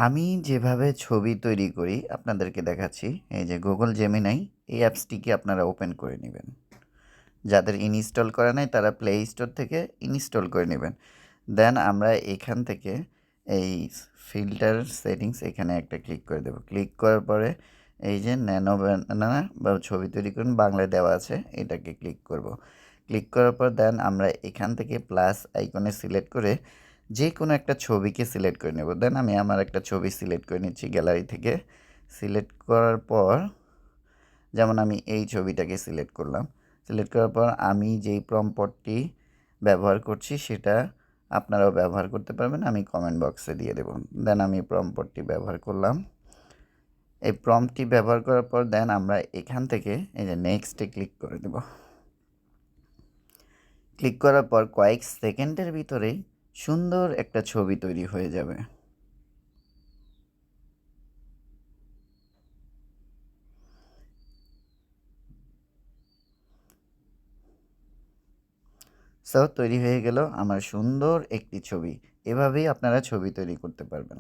আমি যেভাবে ছবি তৈরি করি আপনাদেরকে দেখাচ্ছি। এই যে Google Gemini এই অ্যাপসটিকে আপনারা ওপেন করে নেবেন। যাদের ইনস্টল করা নাই তারা প্লে স্টোর থেকে ইনস্টল করে নেবেন। দেন আমরা এখান থেকে এই ফিল্টার সেটিংস এখানে একটা ক্লিক করে দেব। ক্লিক করার পরে এই যে ন্যানো ব্যানানা বা ছবি তৈরি করুন বাংলায় দেওয়া আছে, এটাকে ক্লিক করব। ক্লিক করার পর দেন আমরা এখান থেকে প্লাস আইকনে সিলেক্ট করে যে কোনো একটা ছবিকে সিলেক্ট করে নেব। দেন আমি আমার একটা ছবি সিলেক্ট করে নিচ্ছি গ্যালারি থেকে। সিলেক্ট করার পর যেমন আমি এই ছবিটাকে সিলেক্ট করলাম। সিলেক্ট করার পর আমি যেই প্রম্পটটি ব্যবহার করছি সেটা আপনারাও ব্যবহার করতে পারবেন, আমি কমেন্ট বক্সে দিয়ে দেব। দেন আমি প্রম্পটটি ব্যবহার করলাম। এই প্রম্পটটি ব্যবহার করার পর দেন আমরা এখান থেকে এই যে নেক্সটে ক্লিক করে দেব। ক্লিক করার পর কয়েক সেকেন্ডের ভিতরেই সুন্দর একটা ছবি তৈরি হয়ে যাবে। সো তৈরি হয়ে গেল আমার সুন্দর একটি ছবি। এভাবেই আপনারা ছবি তৈরি করতে পারবেন।